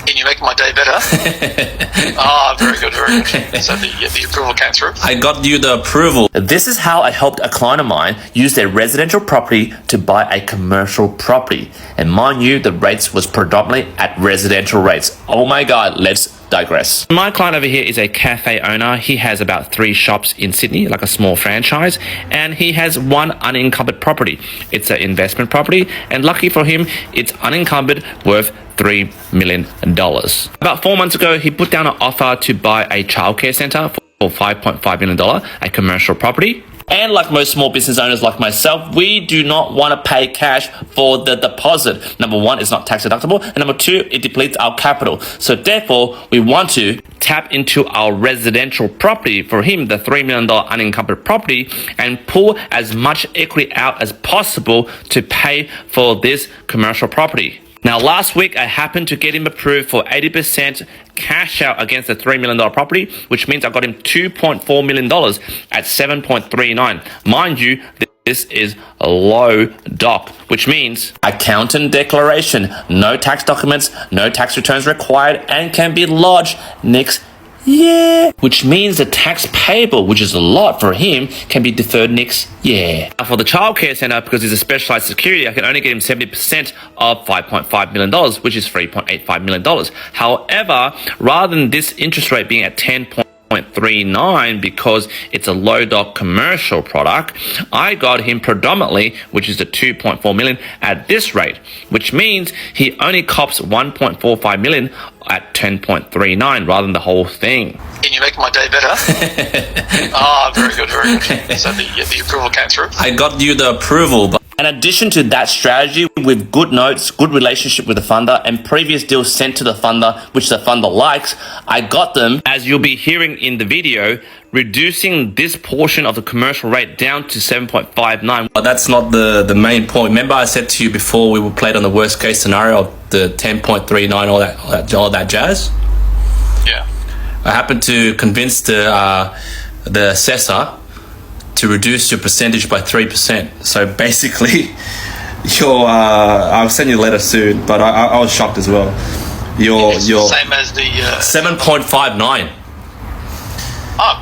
Can you make my day better? Very good, very good. So the approval came through? I got you the approval. This is how I helped a client of mine use their residential property to buy a commercial property. And mind you, the rates was predominantly at residential rates. Oh my God, let's digress. My client over here is a cafe owner. He has about 3 shops in Sydney, like a small franchise, and he has one unencumbered property. It's an investment property, and lucky for him, it's unencumbered, worth $3 million. About 4 months ago, he put down an offer to buy a childcare centre for $5.5 million, a commercial property. And like most small business owners like myself, we do not want to pay cash for the deposit. Number one, it's not tax deductible. And number two, it depletes our capital. So therefore, we want to tap into our residential property, for him, the $3 million unencumbered property, and pull as much equity out as possible to pay for this commercial property. Now, last week, I happened to get him approved for 80% cash out against the $3 million property, which means I got him $2.4 million at 7.39. Mind you, this is a low doc, which means accountant declaration, no tax documents, no tax returns required, and can be lodged next year, which means the tax payable, which is a lot for him, can be deferred next year. Now for the childcare centre, because it's a specialised security, I can only get him 70% of $5.5 million, which is $3.85 million. However, rather than this interest rate being at 10.39 because it's a low doc commercial product, I got him predominantly, which is the 2.4 million at this rate, which means he only cops 1.45 million at 10.39 rather than the whole thing. Can you make my day better? Very good, very good. So the approval came through? I got you the approval, but in addition to that strategy, with good notes, good relationship with the funder, and previous deals sent to the funder, which the funder likes, I got them, as you'll be hearing in the video, reducing this portion of the commercial rate down to 7.59. But that's not the main point. Remember I said to you before we played on the worst case scenario of the 10.39, all that jazz? Yeah. I happened to convince the assessor to reduce your percentage by 3%. So basically, I'll send you a letter soon, but I was shocked as well. Your same as the 7.59.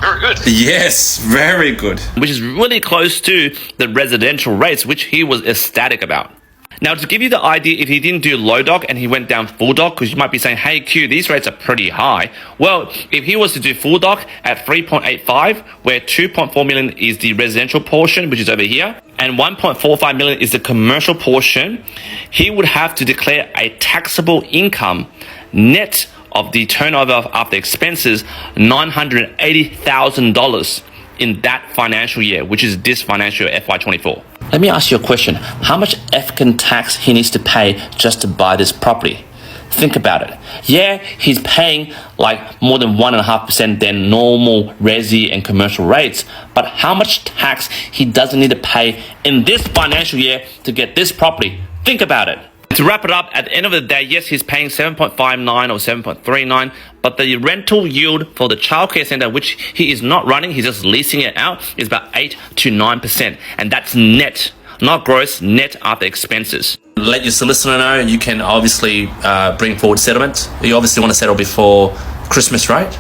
Very good. Yes, very good. Which is really close to the residential rates, which he was ecstatic about. Now, to give you the idea, if he didn't do low doc and he went down full doc, because you might be saying, hey, Q, these rates are pretty high. Well, if he was to do full doc at 3.85, where 2.4 million is the residential portion, which is over here, and 1.45 million is the commercial portion, he would have to declare a taxable income net of the turnover after expenses, $980,000 in that financial year, which is this financial year, FY24. Let me ask you a question. How much African tax he needs to pay just to buy this property? Think about it. Yeah, he's paying like more than 1.5% than normal RESI and commercial rates, but how much tax he doesn't need to pay in this financial year to get this property? Think about it. To wrap it up, at the end of the day, yes, he's paying 7.59 or 7.39, but the rental yield for the childcare centre, which he is not running, he's just leasing it out, is about 8 to 9%. And that's net, not gross, net after expenses. Let your solicitor know, you can obviously bring forward settlement. You obviously want to settle before Christmas, right?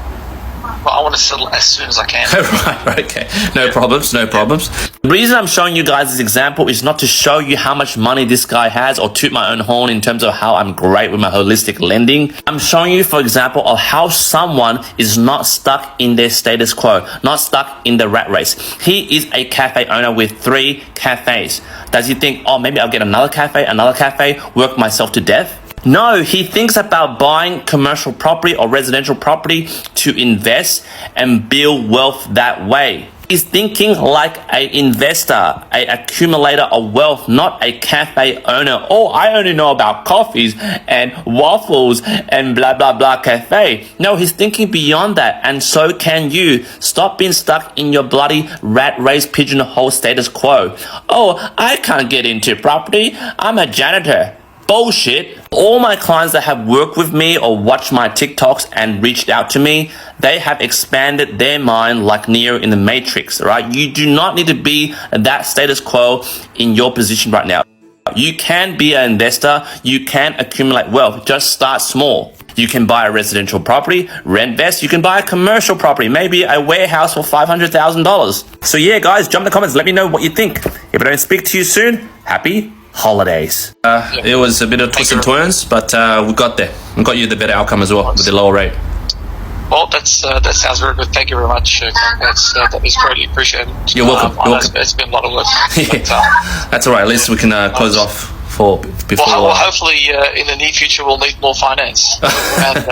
Well, I want to settle as soon as I can. Right, okay. No problems. The reason I'm showing you guys this example is not to show you how much money this guy has or toot my own horn in terms of how I'm great with my holistic lending. I'm showing you, for example, of how someone is not stuck in their status quo, not stuck in the rat race. He is a cafe owner with 3 cafes. Does he think, oh, maybe I'll get another cafe, work myself to death? No, he thinks about buying commercial property or residential property to invest and build wealth that way. He's thinking like an investor, an accumulator of wealth, not a cafe owner. Oh, I only know about coffees and waffles and blah, blah, blah cafe. No, he's thinking beyond that, and so can you. Stop being stuck in your bloody rat race pigeonhole status quo. Oh, I can't get into property. I'm a janitor. Bullshit. All my clients that have worked with me or watched my TikToks and reached out to me, they have expanded their mind like Neo in the Matrix, right? You do not need to be that status quo in your position right now. You can be an investor. You can accumulate wealth. Just start small. You can buy a residential property, rent best, you can buy a commercial property, maybe a warehouse for $500,000. So yeah, guys, jump in the comments, let me know what you think. If I don't speak to you soon, happy holidays. It was a bit of twists and turns, but we got there. We got you the better outcome as well with the lower rate. Well, that sounds very good. Thank you very much. That is greatly appreciated. You're welcome. I know it's been a lot of work. But, that's all right. At least we can close off before. Well, hopefully in the near future we'll need more finance. And